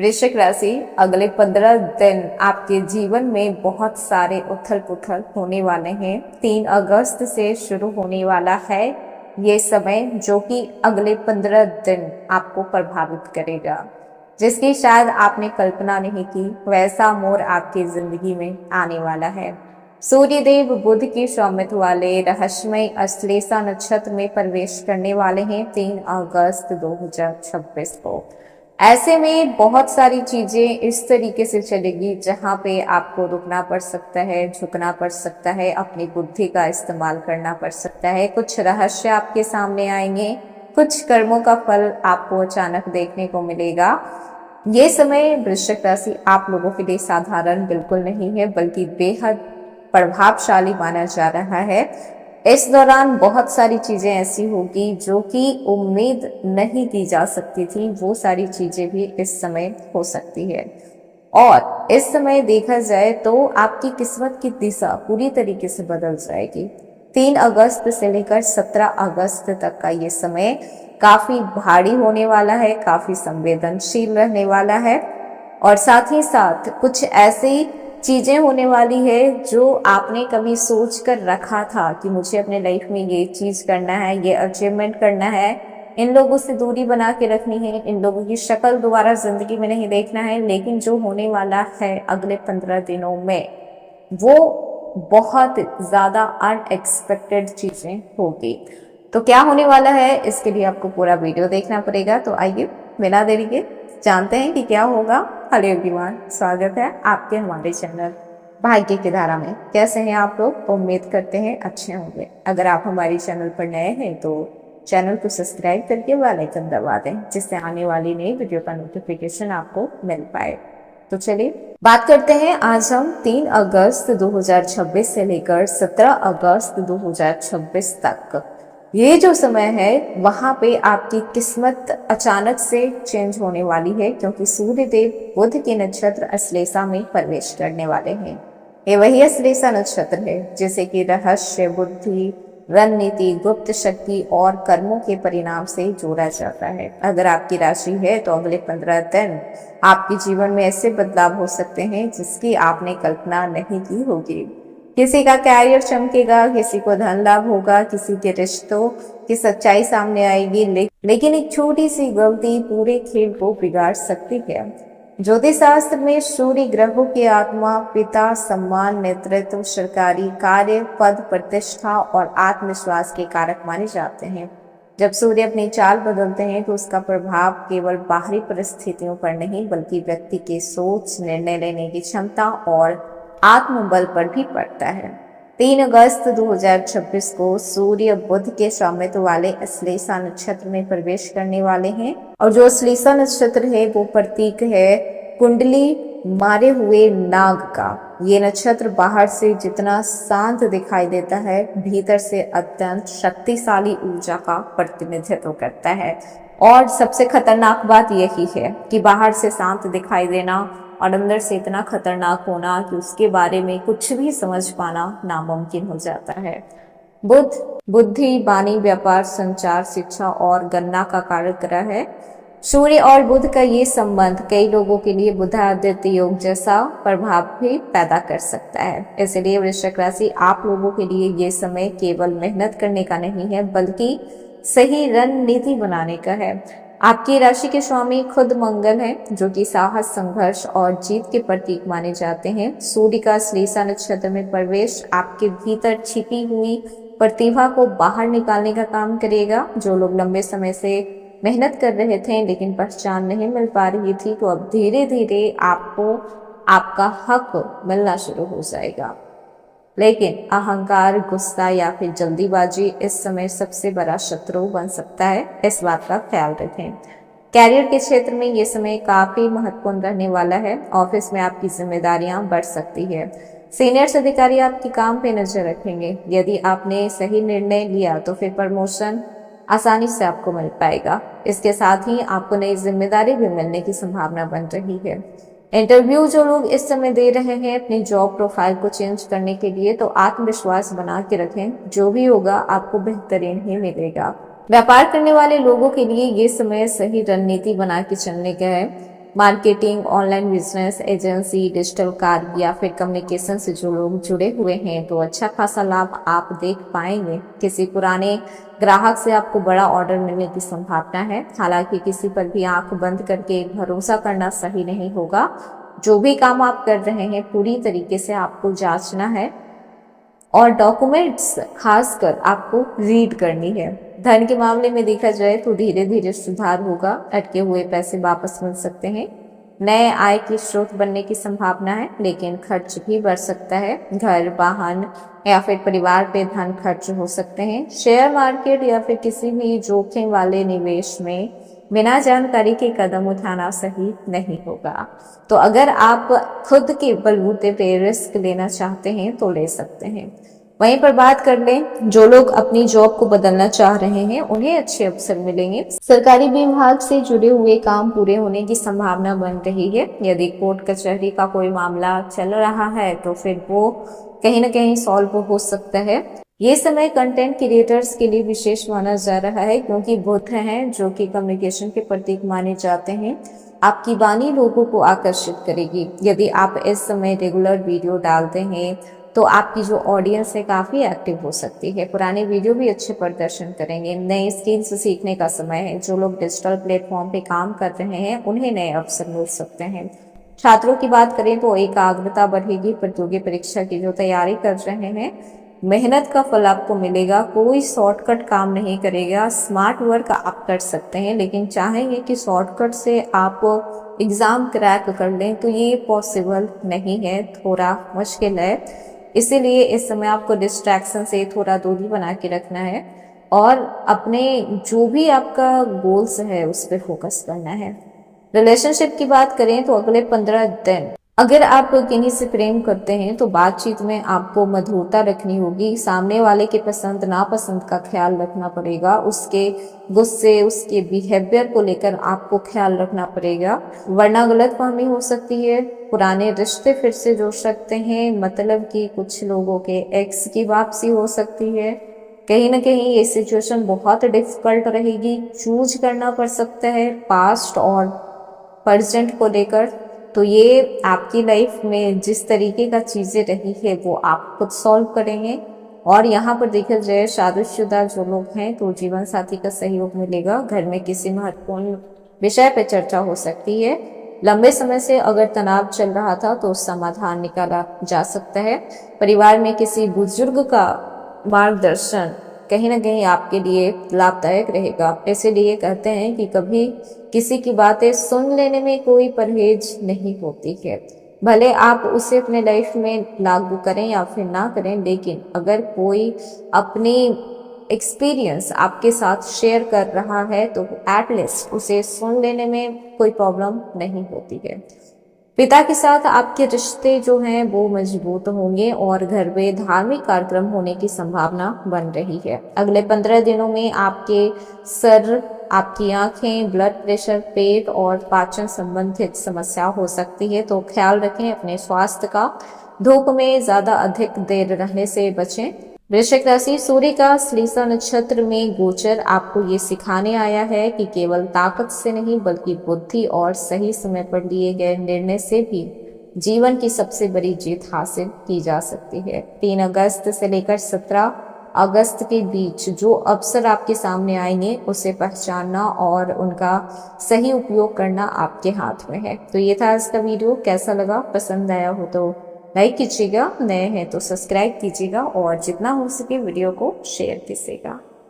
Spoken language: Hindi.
वृश्चिक राशि अगले 15 दिन आपके जीवन में बहुत सारे उथल पुथल होने वाले हैं। 3 अगस्त से शुरू होने वाला है ये समय, जो कि अगले 15 दिन आपको प्रभावित करेगा, जिसकी शायद आपने कल्पना नहीं की। वैसा मोड़ आपकी जिंदगी में आने वाला है। सूर्यदेव बुध की स्वामित्व वाले रहस्यमय अश्लेषा नक्षत्र में प्रवेश करने वाले हैं 3 अगस्त 2026 को। ऐसे में बहुत सारी चीजें इस तरीके से चलेगी जहां पे आपको रुकना पड़ सकता है, झुकना पड़ सकता है, अपनी बुद्धि का इस्तेमाल करना पड़ सकता है। कुछ रहस्य आपके सामने आएंगे, कुछ कर्मों का फल आपको अचानक देखने को मिलेगा। ये समय वृश्चिक राशि आप लोगों के लिए साधारण बिल्कुल नहीं है, बल्कि बेहद प्रभावशाली माना जा रहा है। इस दौरान बहुत सारी चीजें ऐसी होगी जो कि उम्मीद नहीं की जा सकती थी, वो सारी चीजें भी इस समय हो सकती है। और इस समय देखा जाए तो आपकी किस्मत की दिशा पूरी तरीके से बदल जाएगी। 3 अगस्त से लेकर 17 अगस्त तक का ये समय काफी भारी होने वाला है, काफी संवेदनशील रहने वाला है। और साथ ही साथ कुछ ऐसी चीजें होने वाली है जो आपने कभी सोच कर रखा था कि मुझे अपने लाइफ में ये चीज करना है, ये अचीवमेंट करना है, इन लोगों से दूरी बना के रखनी है, इन लोगों की शक्ल दोबारा जिंदगी में नहीं देखना है। लेकिन जो होने वाला है अगले 15 दिनों में, वो बहुत ज्यादा अनएक्सपेक्टेड चीजें होगी। तो क्या होने वाला है, इसके लिए आपको पूरा वीडियो देखना पड़ेगा। तो आइए बिना देरी के जानते हैं कि क्या होगा। हेलो एवरीवन, स्वागत है आपके हमारे चैनल भाग्य की धारा में। कैसे हैं आप लोग? उम्मीद करते हैं अच्छे होंगे। अगर आप हमारे चैनल पर नए हैं तो चैनल को सब्सक्राइब करके बेल आइकन दबा दें, जिससे आने वाली नई वीडियो का नोटिफिकेशन आपको मिल पाए। तो चलिए बात करते हैं। आज हम 3 अगस्त 2026 से लेकर 17 अगस्त 2026 तक ये जो समय है, वहां पे आपकी किस्मत अचानक से चेंज होने वाली है, क्योंकि सूर्यदेव बुध के नक्षत्र अश्लेषा में प्रवेश करने वाले हैं। ये वही अश्लेषा नक्षत्र है जिसे कि रहस्य, बुद्धि, रणनीति, गुप्त शक्ति और कर्मों के परिणाम से जोड़ा जाता है। अगर आपकी राशि है तो अगले 15 दिन आपके जीवन में ऐसे बदलाव हो सकते हैं जिसकी आपने कल्पना नहीं की होगी। किसी का कैरियर चमकेगा, किसी को धन लाभ होगा, किसी के रिश्तों की सच्चाई सामने आएगी। लेकिन एक छोटी सी गलती पूरे खेल को बिगाड़ सकती है। ज्योतिष शास्त्र में सूर्य ग्रहों की आत्मा, पिता, सम्मान, नेतृत्व, सरकारी कार्य, पद, प्रतिष्ठा और आत्मविश्वास के कारक माने जाते हैं। जब सूर्य अपनी चाल बदलते हैं तो उसका प्रभाव केवल बाहरी परिस्थितियों पर नहीं, बल्कि व्यक्ति की सोच, निर्णय लेने की क्षमता और आत्मबल पर भी पड़ता है। 3 अगस्त 2026 को सूर्य बुध के स्वामित्व वाले अश्लेषा नक्षत्र में प्रवेश करने वाले हैं। और जो अश्लेषा नक्षत्र है वो प्रतीक है कुंडली मारे हुए नाग का। ये नक्षत्र बाहर से जितना शांत दिखाई देता है, भीतर से अत्यंत शक्तिशाली ऊर्जा का प्रतिनिधित्व करता है। और सबसे खतरनाक बात यही है कि बाहर से शांत दिखाई देना और अंदर से इतना खतरनाक होना कि उसके बारे में कुछ भी समझ पाना नामुमकिन हो जाता है। बुध बुद्धि, वाणी, व्यापार, संचार, शिक्षा और गणना का कारक ग्रह है। सूर्य और बुध का ये संबंध कई लोगों के लिए बुधादित्य योग जैसा प्रभाव भी पैदा कर सकता है। इसलिए वृश्चिक राशि आप लोगों के लिए ये समय केवल मेहनत करने का नहीं है, बल्कि सही रणनीति बनाने का है। आपकी राशि के स्वामी खुद मंगल है, जो कि साहस, संघर्ष और जीत के प्रतीक माने जाते हैं। सूर्य का अश्लेषा नक्षत्र में प्रवेश आपके भीतर छिपी हुई प्रतिभा को बाहर निकालने का काम करेगा। जो लोग लंबे समय से मेहनत कर रहे थे लेकिन पहचान नहीं मिल पा रही थी, तो अब धीरे धीरे आपको आपका हक मिलना शुरू हो जाएगा। लेकिन अहंकार, गुस्सा या फिर जल्दीबाजी इस समय सबसे बड़ा शत्रु बन सकता है, इस बात का ख्याल रखें। कैरियर के क्षेत्र में ये समय काफी महत्वपूर्ण रहने वाला है। ऑफिस में आपकी जिम्मेदारियां बढ़ सकती है। सीनियर्स अधिकारी आपके काम पे नजर रखेंगे। यदि आपने सही निर्णय लिया तो फिर प्रमोशन आसानी से आपको मिल पाएगा। इसके साथ ही आपको नई जिम्मेदारी भी मिलने की संभावना बन रही है। इंटरव्यू जो लोग इस समय दे रहे हैं अपनी जॉब प्रोफाइल को चेंज करने के लिए, तो आत्मविश्वास बना के रखें। जो भी होगा आपको बेहतरीन ही मिलेगा। व्यापार करने वाले लोगों के लिए ये समय सही रणनीति बना के चलने का है। Marketing, online business, agency, digital कार्य या फिर कम्युनिकेशन से जो लोग जुड़े हुए हैं तो अच्छा खासा लाभ आप देख पाएंगे। किसी पुराने ग्राहक से आपको बड़ा ऑर्डर मिलने की संभावना है। हालांकि किसी पर भी आंख बंद करके भरोसा करना सही नहीं होगा। जो भी काम आप कर रहे हैं पूरी तरीके से आपको जांचना है और डॉक्यूमेंट्स खासकर आपको रीड करनी है। धन के मामले में देखा जाए तो धीरे धीरे सुधार होगा। अटके हुए पैसे वापस मिल सकते हैं। नए आय के स्रोत बनने की संभावना है, लेकिन खर्च भी बढ़ सकता है। घर, वाहन या फिर परिवार पे धन खर्च हो सकते हैं। शेयर मार्केट या फिर किसी भी जोखिम वाले निवेश में बिना जानकारी के कदम उठाना सही नहीं होगा। तो अगर आप खुद के बलबूते पे रिस्क लेना चाहते हैं तो ले सकते हैं। वहीं पर बात कर लें, जो लोग अपनी जॉब को बदलना चाह रहे हैं उन्हें अच्छे अवसर मिलेंगे। सरकारी विभाग से जुड़े हुए काम पूरे होने की संभावना बन रही है। यदि कोर्ट कचहरी का कोई मामला चल रहा है तो फिर वो कहीं ना कहीं सॉल्व हो सकता है। ये समय कंटेंट क्रिएटर्स के लिए विशेष माना जा रहा है, क्योंकि बुध हैं जो कि कम्युनिकेशन के प्रतीक माने जाते हैं। आपकी वाणी लोगों को आकर्षित करेगी। यदि आप इस समय रेगुलर वीडियो डालते हैं तो आपकी जो ऑडियंस है काफी एक्टिव हो सकती है। पुराने वीडियो भी अच्छे प्रदर्शन करेंगे। नए स्किल्स सीखने का समय है। जो लोग डिजिटल प्लेटफॉर्म पे काम कर रहे हैं उन्हें नए अवसर मिल सकते हैं। छात्रों की बात करें तो एकाग्रता बढ़ेगी। प्रतियोगी परीक्षा की जो तैयारी कर रहे हैं मेहनत का फल आपको मिलेगा। कोई शॉर्टकट काम नहीं करेगा। स्मार्ट वर्क आप कर सकते हैं, लेकिन चाहेंगे कि शॉर्टकट से आप एग्जाम क्रैक कर लें तो ये पॉसिबल नहीं है, थोड़ा मुश्किल है। इसीलिए इस समय आपको डिस्ट्रैक्शन से थोड़ा दूरी बना के रखना है और अपने जो भी आपका गोल्स है उस पर फोकस करना है। रिलेशनशिप की बात करें तो अगले 15 दिन अगर आप किन्हीं से प्रेम करते हैं तो बातचीत में आपको मधुरता रखनी होगी। सामने वाले के पसंद नापसंद का ख्याल रखना पड़ेगा। उसके गुस्से, उसके बिहेवियर को लेकर आपको ख्याल रखना पड़ेगा, वरना गलतफहमी हो सकती है। पुराने रिश्ते फिर से जुड़ सकते हैं। मतलब कि कुछ लोगों के एक्स की वापसी हो सकती है। कहीं ना कहीं ये सिचुएशन बहुत डिफिकल्ट रहेगी। चूज करना पड़ सकता है पास्ट और प्रेजेंट को लेकर। तो ये आपकी लाइफ में जिस तरीके का चीजें रही है वो आप खुद सॉल्व करेंगे। और यहाँ पर देखा जाए शादीशुदा जो लोग हैं तो जीवन साथी का सहयोग मिलेगा। घर में किसी महत्वपूर्ण विषय पर चर्चा हो सकती है। लंबे समय से अगर तनाव चल रहा था तो समाधान निकाला जा सकता है। परिवार में किसी बुजुर्ग का मार्गदर्शन कहीं ना कहीं आपके लिए लाभदायक रहेगा। इसीलिए कहते हैं कि कभी किसी की बातें सुन लेने में कोई परहेज नहीं होती है। भले आप उसे अपने लाइफ में लागू करें या फिर ना करें, लेकिन अगर कोई अपनी एक्सपीरियंस आपके साथ शेयर कर रहा है तो एटलीस्ट उसे सुन लेने में कोई प्रॉब्लम नहीं होती है। पिता के साथ आपके रिश्ते जो हैं वो मजबूत होंगे और घर में धार्मिक कार्यक्रम होने की संभावना बन रही है। अगले 15 दिनों में आपके सर, आपकी आंखें, ब्लड प्रेशर, पेट और पाचन संबंधित समस्या हो सकती है, तो ख्याल रखें अपने स्वास्थ्य का। धूप में ज्यादा अधिक देर रहने से बचें। वृश्चिक राशि, सूर्य का श्लेषा नक्षत्र में गोचर आपको ये सिखाने आया है कि केवल ताकत से नहीं बल्कि बुद्धि और सही समय पर लिए गए निर्णय से भी जीवन की सबसे बड़ी जीत हासिल की जा सकती है। 3 अगस्त से लेकर 17 अगस्त के बीच जो अवसर आपके सामने आएंगे उसे पहचानना और उनका सही उपयोग करना आपके हाथ में है। तो ये था आज का वीडियो। कैसा लगा? पसंद आया हो तो लाइक कीजिएगा, नए हैं तो सब्सक्राइब कीजिएगा और जितना हो सके वीडियो को शेयर कीजिएगा।